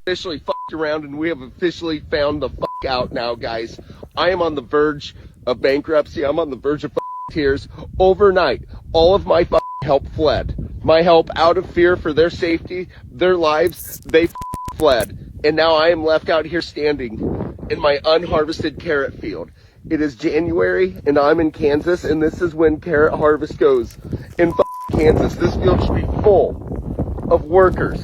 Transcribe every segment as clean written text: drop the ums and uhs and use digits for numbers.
officially fucked around and we have officially found the fuck out now, guys. I am on the verge of bankruptcy. I'm on the verge of tears. Overnight, all of my help fled. My help, out of fear for their safety, their lives, they fled. And now I am left out here standing in my unharvested carrot field. It is January and I'm in Kansas, and this is when carrot harvest goes. In Kansas, this field should be full of workers,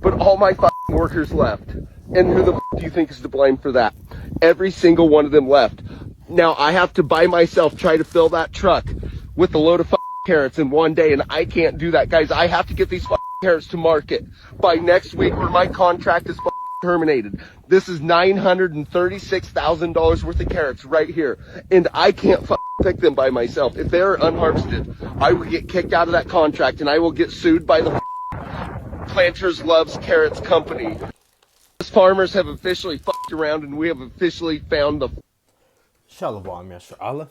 but all my workers left. And who the do you think is to blame for that? Every single one of them left. Now I have to by myself try to fill that truck with a load of carrots in one day, and I can't do that, guys. I have to get these carrots to market by next week or my contract is terminated. This is $936,000 worth of carrots right here, and I can't pick them by myself. If they're unharvested, I will get kicked out of that contract and I will get sued by the Planters Loves Carrots company. These farmers have officially fucked around and we have officially found the Shalom, Yashar Allah.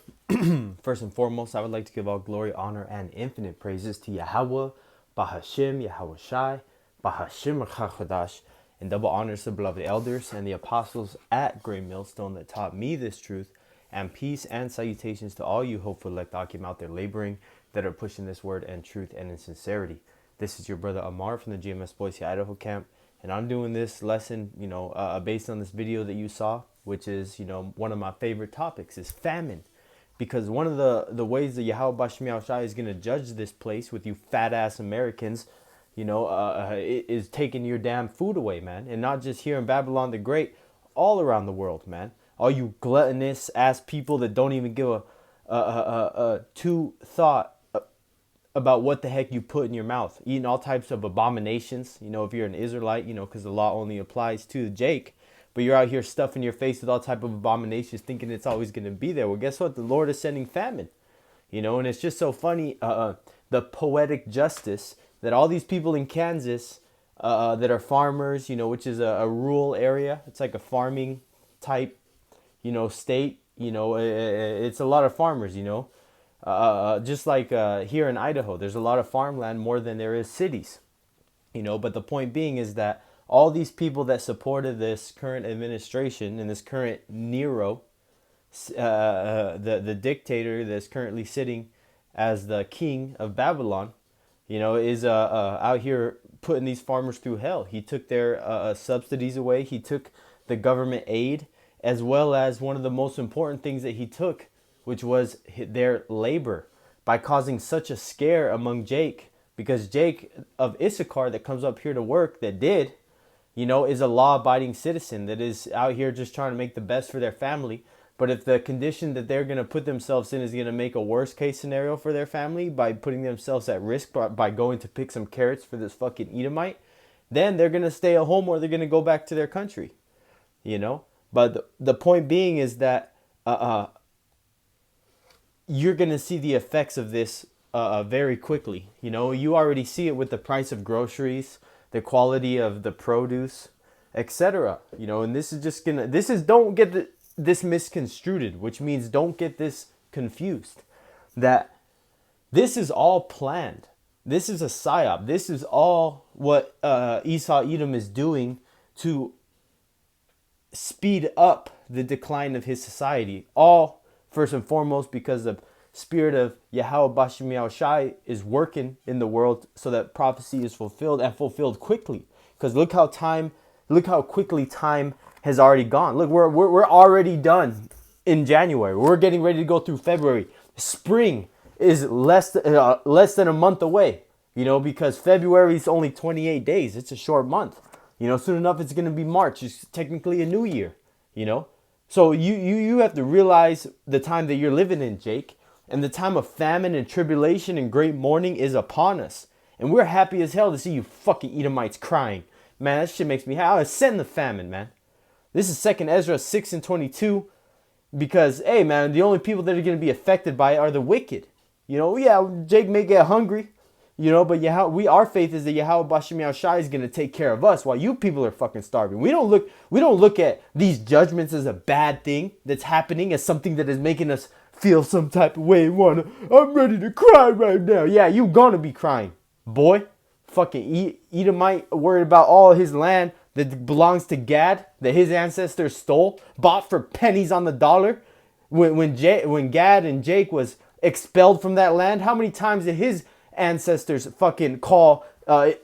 First and foremost, I would like to give all glory, honor, and infinite praises to Yahweh, Bahashim, Yahweh Shai, Bahashim Chachadash, and double honors to the beloved elders and the apostles at Great Millstone that taught me this truth, and peace and salutations to all you hopeful elect Akim out there laboring that are pushing this word and truth and in sincerity. This is your brother Amar from the GMS Boise, Idaho camp, and I'm doing this lesson, based on this video that you saw, which is, one of my favorite topics is famine. Because one of the ways that Yahweh Bashmiel Shai is going to judge this place with you fat-ass Americans, is taking your damn food away, man. And not just here in Babylon the Great, all around the world, man. All you gluttonous-ass people that don't even give a two thought about what the heck you put in your mouth. Eating all types of abominations, if you're an Israelite, because the law only applies to Jake. But you're out here stuffing your face with all type of abominations, thinking it's always going to be there. Well, guess what? The Lord is sending famine. And it's just so funny, the poetic justice that all these people in Kansas that are farmers, which is a rural area. It's like a farming type, state. It's a lot of farmers, just like here in Idaho, there's a lot of farmland more than there is cities. But the point being is that all these people that supported this current administration and this current Nero, the dictator that's currently sitting as the king of Babylon, is out here putting these farmers through hell. He took their subsidies away. He took the government aid, as well as one of the most important things that he took, which was their labor, by causing such a scare among Jake. Because Jake of Issachar that comes up here to work, is a law-abiding citizen that is out here just trying to make the best for their family. But if the condition that they're going to put themselves in is going to make a worst-case scenario for their family by putting themselves at risk by going to pick some carrots for this fucking Edomite, then they're going to stay at home or they're going to go back to their country, But the point being is that you're going to see the effects of this very quickly. You already see it with the price of groceries, the quality of the produce, etc. And this is just don't get this misconstrued, which means don't get this confused, that this is all planned. This is a psyop. This is all what Esau Edom is doing to speed up the decline of his society. All first and foremost because the spirit of Yahweh Bashmiel Shai is working in the world so that prophecy is fulfilled and fulfilled quickly. Because look how quickly time has already gone. Look, we're already done in January. We're getting ready to go through February. Spring is less than a month away. Because February is only 28 days. It's a short month. Soon enough it's going to be March. It's technically a new year. So you have to realize the time that you're living in, Jake. And the time of famine and tribulation and great mourning is upon us. And we're happy as hell to see you fucking Edomites crying. Man, that shit makes me happy. I send the famine, man. This is 2nd Ezra 6:22. Because, hey, man, the only people that are going to be affected by it are the wicked. Jake may get hungry. But our faith is that Yahweh Bashmiel Shai is going to take care of us while you people are fucking starving. We don't look at these judgments as a bad thing that's happening, as something that is making us feel some type of way. I'm ready to cry right now. Yeah, you gonna be crying, boy. Fucking Edomite worried about all his land that belongs to Gad, that his ancestors stole, bought for pennies on the dollar. When Gad and Jake was expelled from that land, how many times did his ancestors fucking call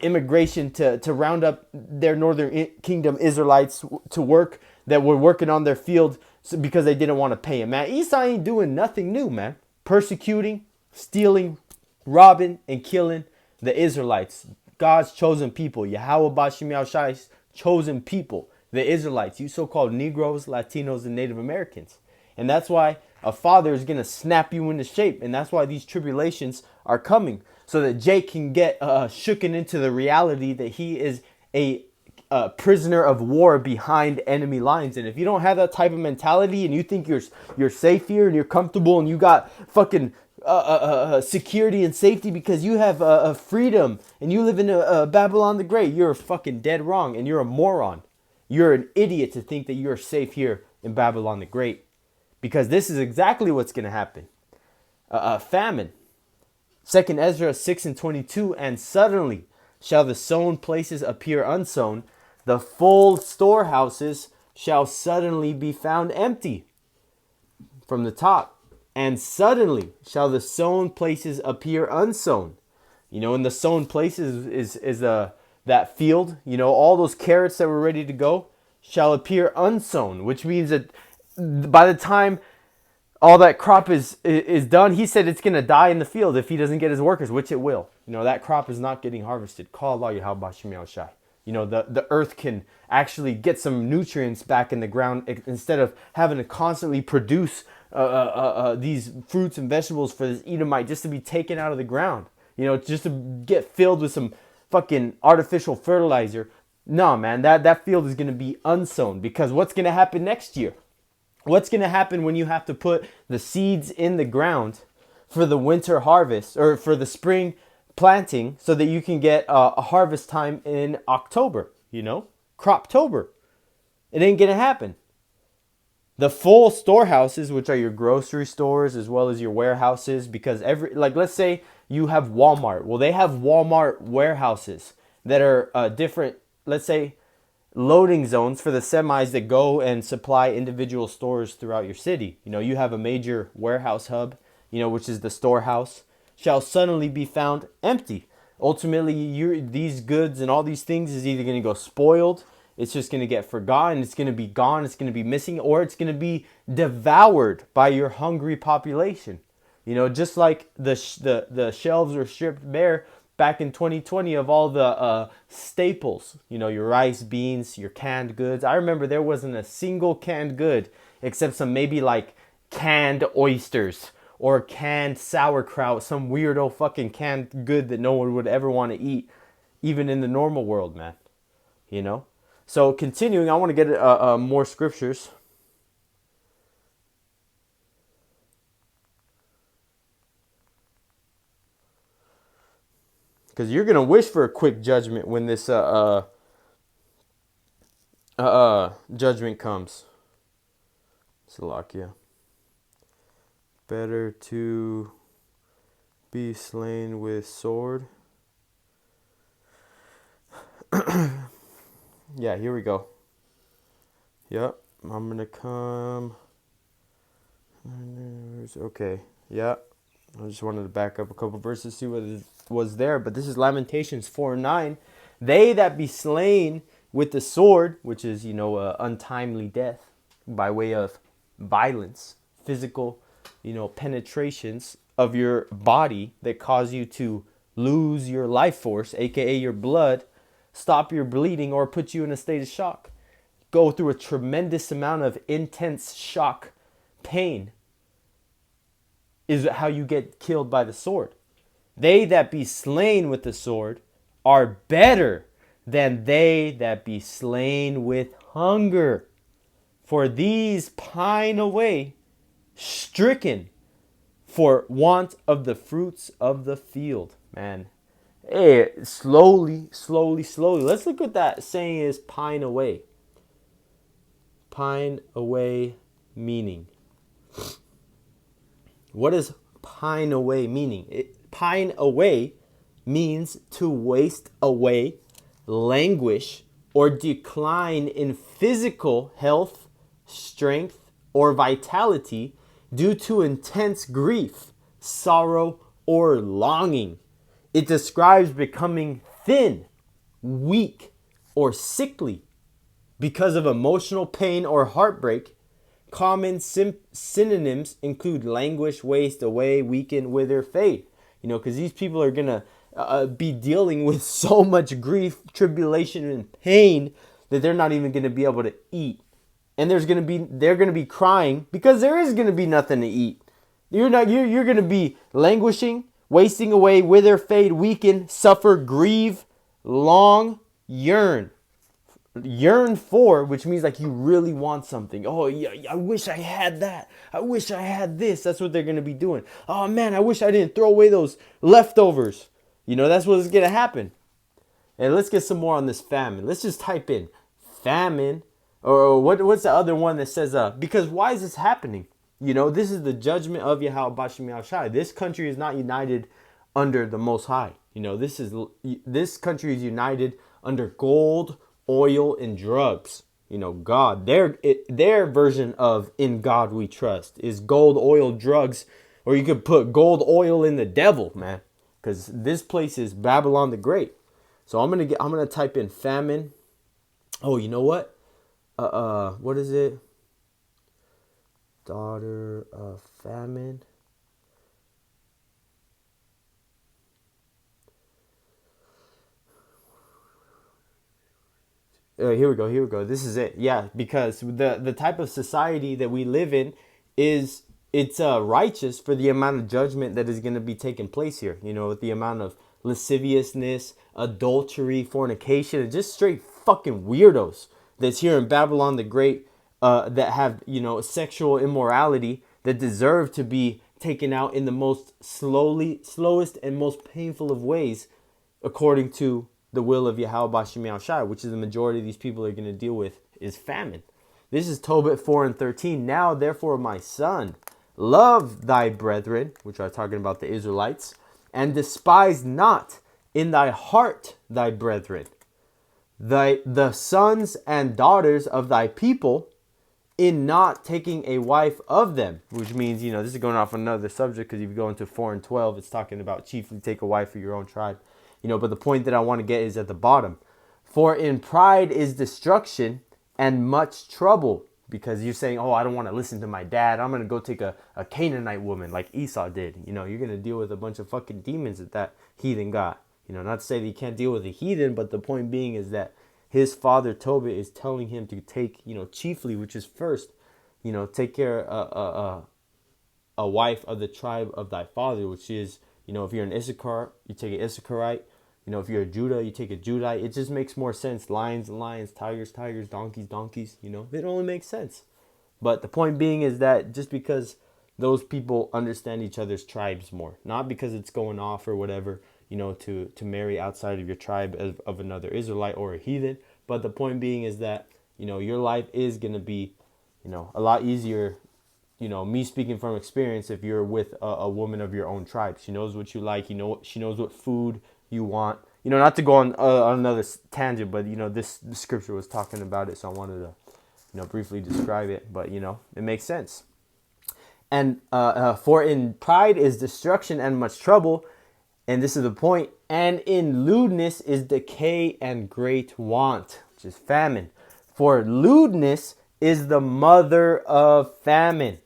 immigration to round up their northern kingdom Israelites to work that were working on their field because they didn't want to pay him? Man, Esau ain't doing nothing new, man. Persecuting, stealing, robbing, and killing the Israelites, God's chosen people, Yahweh Bashim Yahushai's chosen people, the Israelites, you so-called Negroes, Latinos, and Native Americans. And that's why a father is going to snap you into shape. And that's why these tribulations are coming, so that Jake can get shooken into the reality that he is a prisoner of war behind enemy lines. And if you don't have that type of mentality and you think you're safe here and you're comfortable and you got fucking security and safety because you have freedom and you live in Babylon the Great, you're fucking dead wrong, and you're a moron. You're an idiot to think that you're safe here in Babylon the Great, because this is exactly what's going to happen. Famine. 2nd Ezra 6:22, and suddenly shall the sown places appear unsown, the full storehouses shall suddenly be found empty. From the top. And suddenly shall the sown places appear unsown. You know, and the sown places is that field. You know, all those carrots that were ready to go shall appear unsown, which means that by the time all that crop is done, he said it's going to die in the field if he doesn't get his workers, which it will. You know, that crop is not getting harvested. Call Allah Yahweh Bashim Yahushai. You know, the earth can actually get some nutrients back in the ground instead of having to constantly produce these fruits and vegetables for this Edomite just to be taken out of the ground. You know, just to get filled with some fucking artificial fertilizer. No, man, that field is going to be unsown, because what's going to happen next year? What's going to happen when you have to put the seeds in the ground for the winter harvest or for the spring planting so that you can get a harvest time in October, you know, Croptober? It ain't going to happen. The full storehouses, which are your grocery stores as well as your warehouses, because let's say you have Walmart. Well, they have Walmart warehouses that are different, let's say, loading zones for the semis that go and supply individual stores throughout your city. You know, you have a major warehouse hub, you know, which is the storehouse, shall suddenly be found empty. Ultimately, these goods and all these things is either going to go spoiled, it's just going to get forgotten, it's going to be gone, it's going to be missing, or it's going to be devoured by your hungry population. You know, just like the shelves were stripped bare back in 2020 of all the staples, you know, your rice, beans, your canned goods. I remember there wasn't a single canned good except some maybe like canned oysters or canned sauerkraut, some weirdo fucking canned good that no one would ever want to eat, even in the normal world, man. You know? So continuing, I want to get more scriptures. Because you're going to wish for a quick judgment when this judgment comes. Salakia. Better to be slain with sword. Yeah, here we go. Yep, I'm going to come. Okay, yep. I just wanted to back up a couple verses, see what it was there. But this is Lamentations 4:9. They that be slain with the sword, which is, you know, untimely death by way of violence, physical, you know, penetrations of your body that cause you to lose your life force, aka your blood, stop your bleeding, or put you in a state of shock. Go through a tremendous amount of intense shock, pain, is how you get killed by the sword. They that be slain with the sword are better than they that be slain with hunger. For these pine away, stricken for want of the fruits of the field. Man, hey, slowly. Let's look at that saying is pine away. Pine away meaning. What does pine away meaning? Pine away means to waste away, languish, or decline in physical health, strength, or vitality due to intense grief, sorrow, or longing. It describes becoming thin, weak, or sickly because of emotional pain or heartbreak. Common synonyms include languish, waste away, weaken, wither, fade. Because these people are going to be dealing with so much grief, tribulation, and pain that they're not even going to be able to eat. And they're going to be crying because there is going to be nothing to eat. You're going to be languishing, wasting away, wither, fade, weaken, suffer, grieve, long, yearn for, which means like you really want something. Oh yeah, I wish I had that. I wish I had this. That's what they're going to be doing. Oh man, I wish I didn't throw away those leftovers. That's what's going to happen. And let's get some more on this famine. Let's just type in famine, or what's the other one that says because why is this happening? This is the judgment of Yahweh Bashim Yahushai. This country is not united under the Most High. This country is united under gold, oil, and drugs. God, their version of "in God we trust" is gold, oil, drugs, or you could put gold, oil in the devil, man, because this place is Babylon the Great. So I'm gonna type in famine. Oh, you know what? What is it? Daughter of famine. Here we go. This is it. Yeah, because the type of society that we live in it's righteous for the amount of judgment that is going to be taking place here. With the amount of lasciviousness, adultery, fornication, and just straight fucking weirdos that's here in Babylon the Great, that have sexual immorality that deserve to be taken out in the most slowest and most painful of ways, according to the will of Yahweh Bashim Yahushai, which is the majority of these people are going to deal with, is famine. This is Tobit 4:13. Now, therefore, my son, love thy brethren, which are talking about the Israelites, and despise not in thy heart thy brethren, the sons and daughters of thy people, in not taking a wife of them. Which means, this is going off another subject, because if you go into 4:12, it's talking about chiefly take a wife of your own tribe. But the point that I want to get is at the bottom. For in pride is destruction and much trouble. Because you're saying, oh, I don't want to listen to my dad. I'm going to go take a Canaanite woman like Esau did. You're going to deal with a bunch of fucking demons that heathen got. Not to say that you can't deal with a heathen, but the point being is that his father Tobit is telling him to take, chiefly, which is first, take care of a wife of the tribe of thy father, which is, if you're an Issachar, you take an Issacharite. If you're a Judah, you take a Judite. It just makes more sense. Lions and lions, tigers, tigers, donkeys, donkeys. It only makes sense. But the point being is that just because those people understand each other's tribes more, not because it's going off or whatever, to marry outside of your tribe of another Israelite or a heathen. But the point being is that, your life is going to be, a lot easier. Me speaking from experience, if you're with a woman of your own tribe. She knows what you like. She knows what food you want. Not to go on another tangent, but this scripture was talking about it, so I wanted to briefly describe it. But it makes sense. And for in pride is destruction and much trouble, and this is the point. And in lewdness is decay and great want, which is famine. For lewdness is the mother of famine.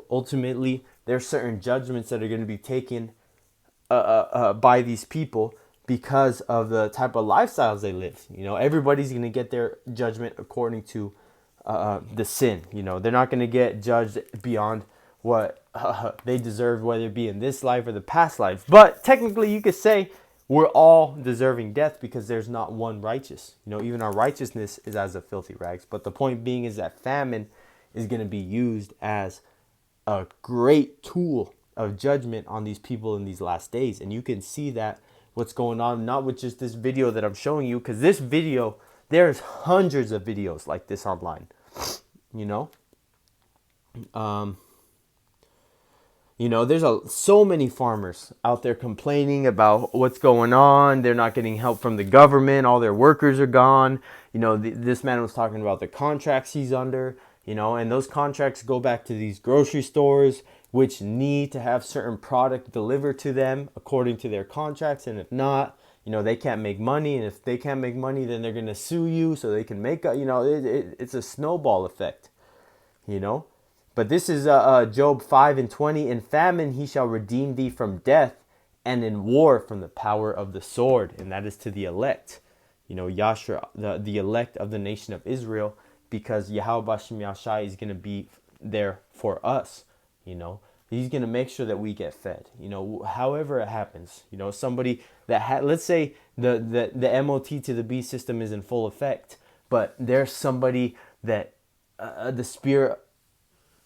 Ultimately, there's certain judgments that are going to be taken by these people because of the type of lifestyles they live. Everybody's going to get their judgment according to the sin. They're not going to get judged beyond what they deserve, whether it be in this life or the past life. But technically, you could say we're all deserving death because there's not one righteous. Even our righteousness is as a filthy rags. But the point being is that famine is going to be used as a great tool of judgment on these people in these last days. And you can see that what's going on, not with just this video that I'm showing you, because this video, there's hundreds of videos like this online. You know, there's so many farmers out there complaining about what's going on. They're not getting help from the government. All their workers are gone. You know, this man was talking about the contracts he's under, you know, and those contracts go back to these grocery stores, which need to have certain product delivered to them according to their contracts. And if not, you know, they can't make money. And if they can't make money, then they're going to sue you so they can make, you know, it's a snowball effect, you know. But this is Job 5:20. In famine he shall redeem thee from death, and in war from the power of the sword. And that is to the elect. You know, Yashra, the elect of the nation of Israel, because Yahweh Bashem Yashai is going to be there for us. You know, he's going to make sure that we get fed. You know, however it happens. You know, somebody that let's say the MOT to the B system is in full effect, but there's somebody that the spirit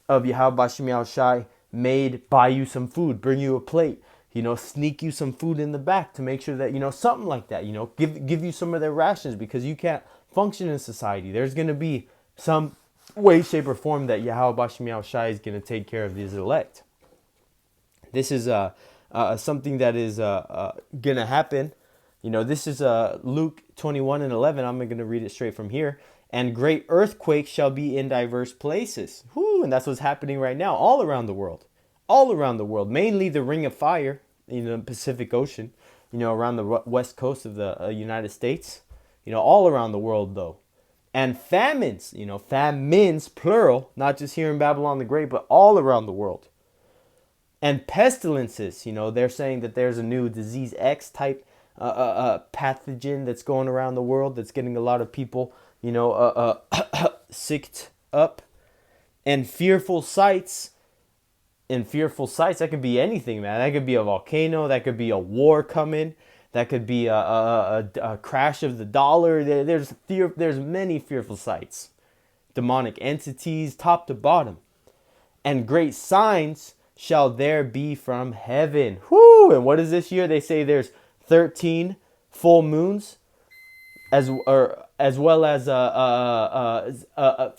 of Yahweh Bashem Shai made buy you some food, bring you a plate, you know, sneak you some food in the back to make sure that, you know, something like that, you know, give you some of their rations because you can't function in society. There's going to be some way, shape, or form that Yahweh Bashem Shai is going to take care of these elect. This is something that is going to happen. You know, this is Luke 21:11. I'm going to read it straight from here. And great earthquakes shall be in diverse places. Whew, and that's what's happening right now all around the world. All around the world. Mainly the Ring of Fire in the Pacific Ocean. You know, around the west coast of the United States. You know, all around the world though. And famines. You know, famines, plural. Not just here in Babylon the Great, but all around the world. And pestilences. You know, they're saying that there's a new disease X type pathogen that's going around the world. That's getting a lot of people, you know, sicked up. And fearful sights. And fearful sights, that could be anything, man. That could be a volcano. That could be a war coming. That could be a crash of the dollar. There's many fearful sights. Demonic entities, top to bottom. And great signs shall there be from heaven. Whoo! And what is this year? They say there's 13 full moons, as well as a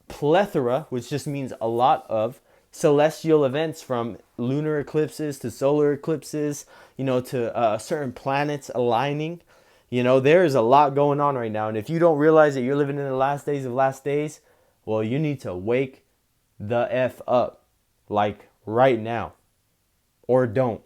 plethora, which just means a lot of celestial events, from lunar eclipses to solar eclipses, you know, to certain planets aligning. You know, there is a lot going on right now. And if you don't realize that you're living in the last days of last days, well, you need to wake the F up, like right now. Or don't.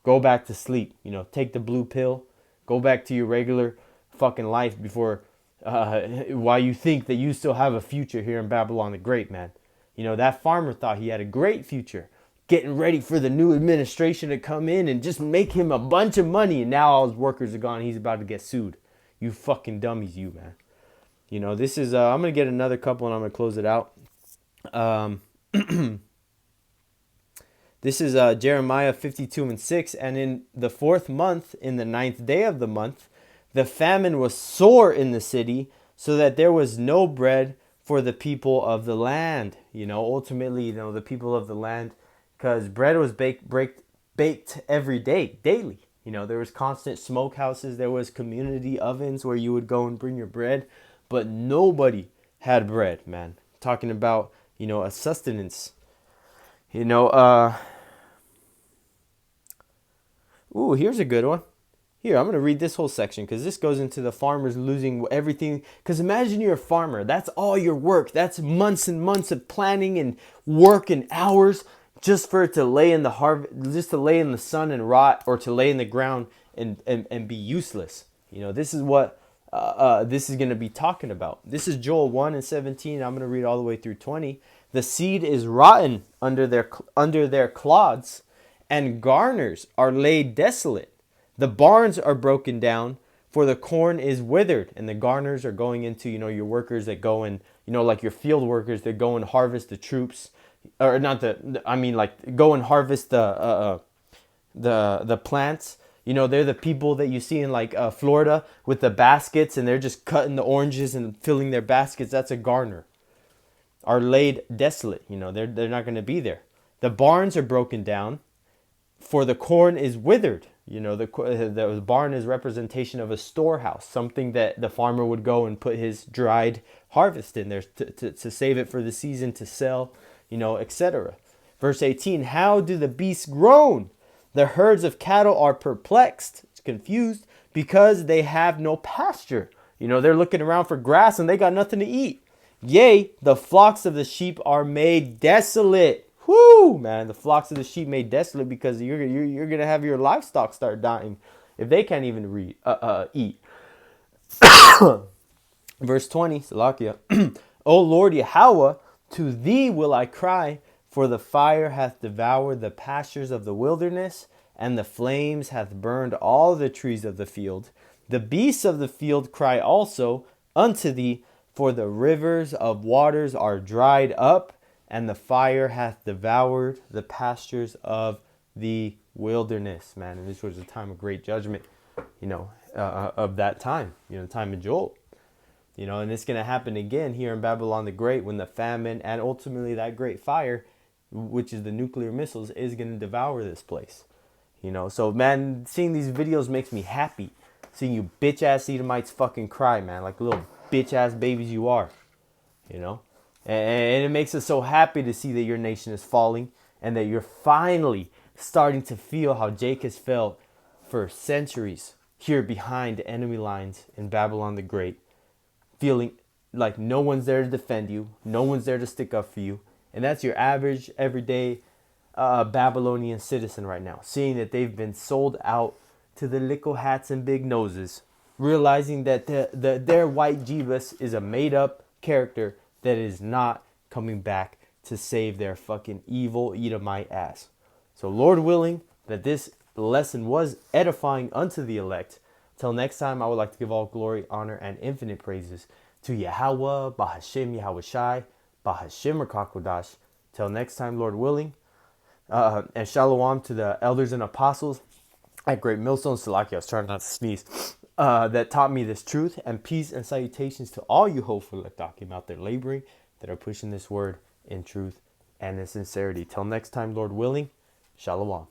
Go back to sleep. You know, take the blue pill. Go back to your regular fucking life before, while you think that you still have a future here in Babylon the Great, man. You know, that farmer thought he had a great future, getting ready for the new administration to come in and just make him a bunch of money. And now all his workers are gone. He's about to get sued. You fucking dummies, you, man. You know, this is, I'm going to get another couple and I'm going to close it out. This is Jeremiah 52:6. And in the 4th month, in the 9th day of the month, the famine was sore in the city, so that there was no bread for the people of the land. You know, ultimately, you know, the people of the land, because bread was baked every day, daily. You know, there was constant smokehouses, there was community ovens where you would go and bring your bread, but nobody had bread, man. Talking about, you know, a sustenance. You know, ooh, here's a good one. Here, I'm going to read this whole section because this goes into the farmers losing everything. Because imagine you're a farmer. That's all your work. That's months and months of planning and work and hours just for it to lay in the just to lay in the sun and rot, or to lay in the ground and be useless. You know, this is what this is going to be talking about. This is Joel 1:17. I'm going to read all the way through 20. The seed is rotten under their clods, and garners are laid desolate. The barns are broken down, for the corn is withered. And the garners are going into, you know, your workers that go and, you know, like your field workers that go and harvest the troops, or not like go and harvest the plants. You know, they're the people that you see in like Florida with the baskets, and they're just cutting the oranges and filling their baskets. That's a garner. Are laid desolate. You know, they're not going to be there. The barns are broken down, for the corn is withered. You know, the barn is representation of a storehouse, something that the farmer would go and put his dried harvest in there to save it for the season to sell, you know, etc. Verse 18, how do the beasts groan? The herds of cattle are perplexed, confused, because they have no pasture. You know, they're looking around for grass and they got nothing to eat. Yea, the flocks of the sheep are made desolate. Whoo, man, the flocks of the sheep made desolate because you're going to have your livestock start dying if they can't even eat. Verse 20, Salakia. O Lord Yahweh, to thee will I cry, for the fire hath devoured the pastures of the wilderness, and the flames hath burned all the trees of the field. The beasts of the field cry also unto thee, for the rivers of waters are dried up, and the fire hath devoured the pastures of the wilderness. Man, and this was a time of great judgment, of that time, the time of Joel. And it's going to happen again here in Babylon the Great when the famine and ultimately that great fire, which is the nuclear missiles, is going to devour this place. So man, seeing these videos makes me happy. Seeing you bitch ass Edomites fucking cry, man, like little bitch ass babies you are. And it makes us so happy to see that your nation is falling and that you're finally starting to feel how Jake has felt for centuries here behind enemy lines in Babylon the Great. Feeling like no one's there to defend you. No one's there to stick up for you. And that's your average, everyday Babylonian citizen right now. Seeing that they've been sold out to the little hats and big noses. Realizing that their white Jeebus is a made-up character that is not coming back to save their fucking evil Edomite ass. So Lord willing that this lesson was edifying unto the elect. Till next time, I would like to give all glory, honor, and infinite praises to Yahweh, Bahashim Yahushai, Bahashim Rakakodash. Till next time, Lord willing. And shalom to the elders and apostles at Great Millstone. Salaki, I was trying not to sneeze. That taught me this truth. And peace and salutations to all you hopeful Latakim out there laboring that are pushing this word in truth and in sincerity. Till next time, Lord willing. Shalom.